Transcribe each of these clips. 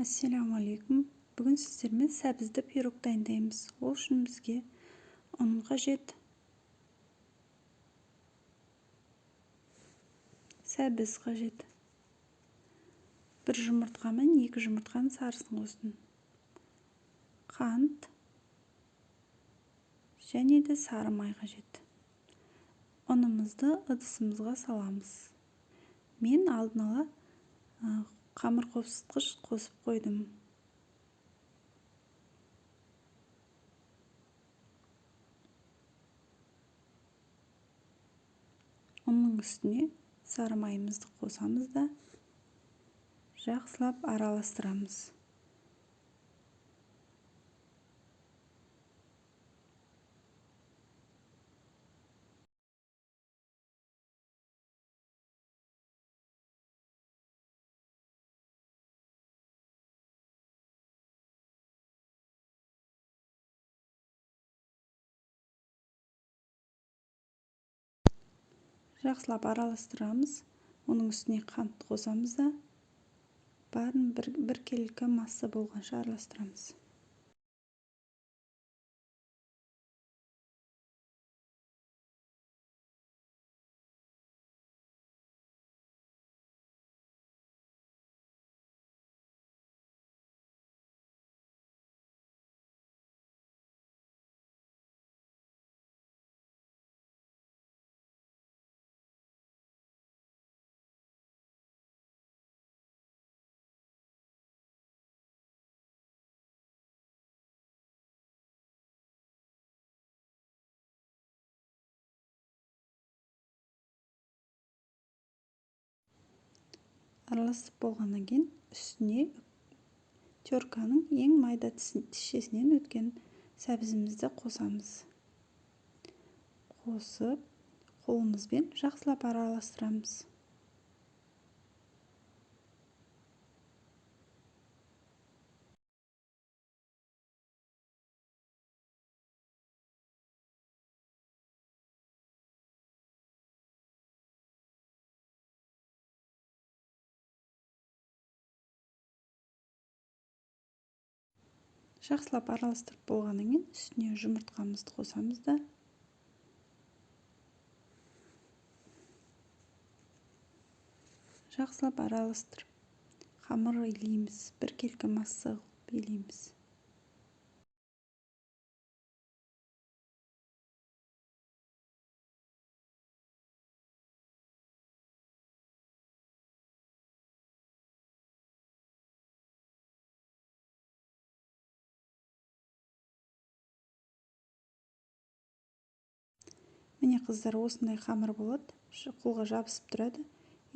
Ассалаумағалейкум. Бүгін сіздермен сәбізді пирог дайындаймыз. Ол үшін бізге ұн қажет, сәбіз қажет. Бір жұмыртқа мен 2 жұмыртқаның сарысын қостым. Қант және де сары май қажет. Ұнымызды ыдысымызға саламыз. Мен алдын ала қамыр қосқыш қосып қойдым. Оның үстіне сары майымызды қосамыз да жақсылап араластырамыз. Жақсылап араластырамыз. Оның үстіне қант қосамыз да барын біркелкі масса болғанша араластырамыз. Араласып болғаннан кейін үстіне терканың ең майда тісшесінен өткен сәбізімізді қосамыз. Қосып, қолымызбен жақсылап араластырамыз. Жақсылап араластырып болғаннан кейін үстіне жұмыртқамызды қосамыз да жақсылап араластырып қамыр илейміз, біркелкі масса қылып илейміз. Міне қыздар, осындай қамыр болады, қолға жабысып тұрады,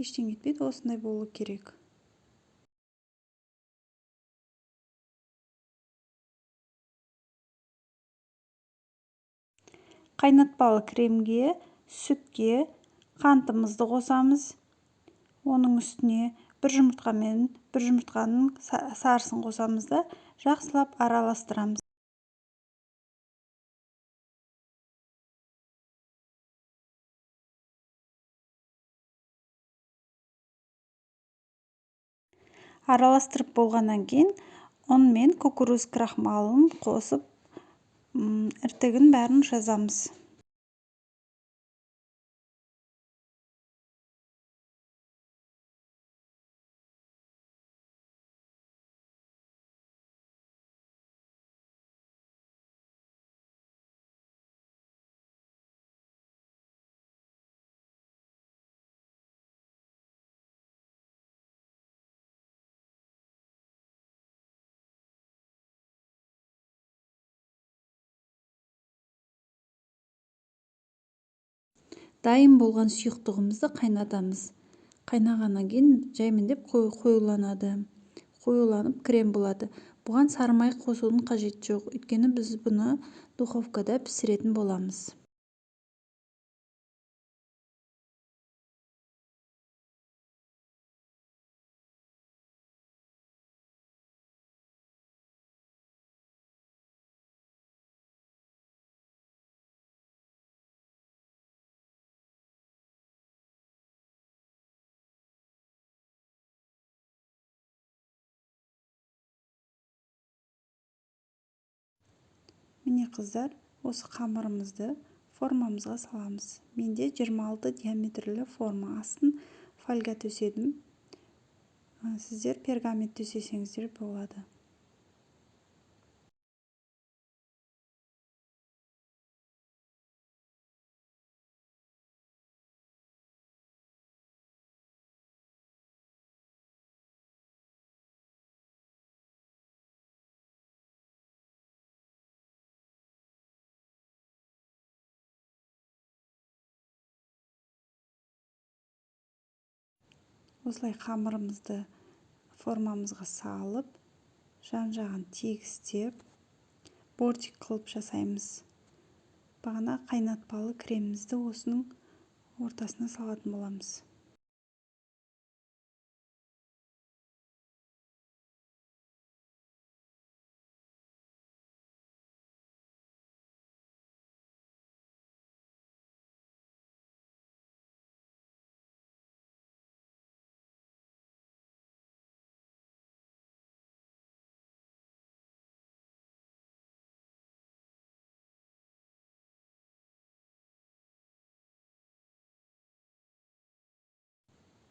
ештеңе етпейді, осындай болу керек. Қайнатпалы кремге, сүтке қантымызды қосамыз. Оның үстіне бір жұмыртқа мен бір жұмыртқаның сарысын қосамыз да жақсылап араластырамыз. Араластырып болғаннан кейін ұн мен кукуруз крахмалын қосып, іртігін бәрін жазамыз. Дайын болған сұйықтығымызды қайнатамыз. Қайнағаннан кейін жаймендеп қоюланады. Қоюланып крем болады. Бұған сары май қосудың қажеті жоқ, өйткені біз бұны духовкада пісіретін боламыз. Міне қыздар, осы қамырымызды формамызға саламыз. Менде 26 диаметрлі форма, астын фольга төседім. Сіздер пергамент төсесеңіздер болады. Осылай қамырымызды формамызға салып, жан-жағын тегістеп, бортик қылып жасаймыз. Бағана қайнатпалы кремімізді осының ортасына салатын боламыз.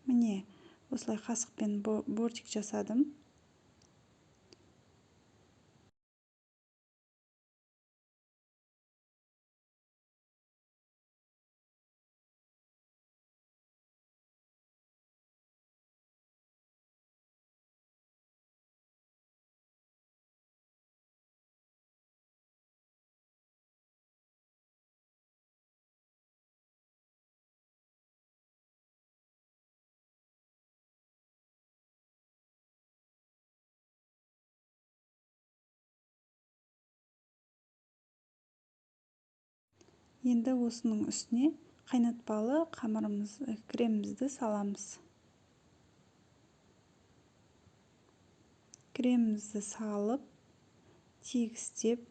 Міне, осылай қасықпен бортик жасадым. Енді осының үстіне қайнатпалы кремімізді саламыз. Кремімізді салып, тегістеп,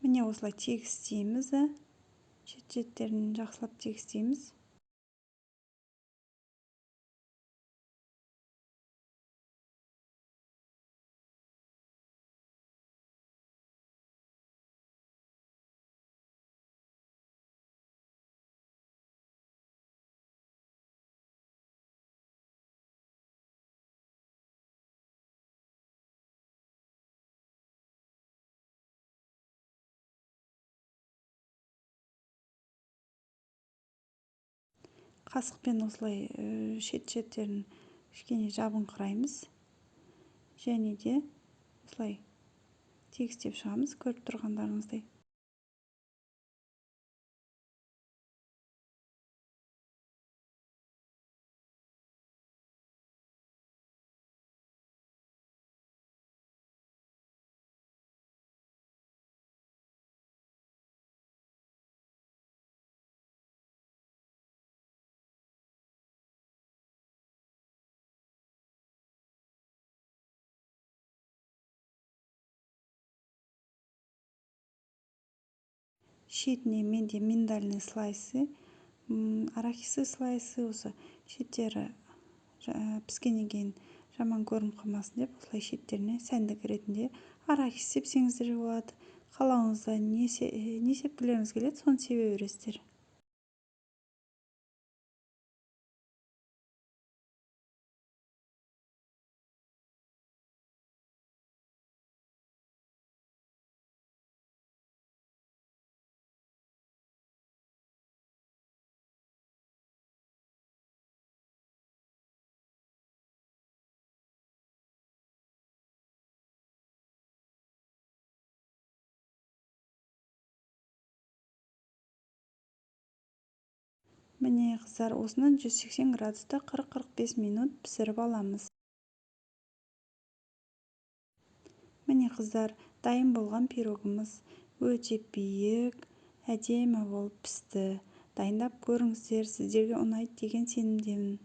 міне осылай тегістейміз. Шет-шеттерін жақсылап тегістейміз. Қасықпен осылай шет-шеттерін кішкене жабыңқыраймыз. Және де осылай тегістеп шығамыз, көріп тұрғандарыңыздай. Шетіне менде миндальный слайсы, арахисы слайсы, осы шеттері піскеннен кейін жаман көрініп қалмасын деп, осылай шеттеріне сәндік ретінде арахис сепсеңіздер болады. Қалауыңызда не сепкілеріңіз келеді, соны себе бересіздер. Міне қыздар, осыны 180 градуста 40-45 минут пісіріп аламыз. Міне қыздар, дайын болған пирогымыз өте биік, әдемі болып пісті. Дайындап көріңіздер, сіздерге ұнайды деген сенімдемін.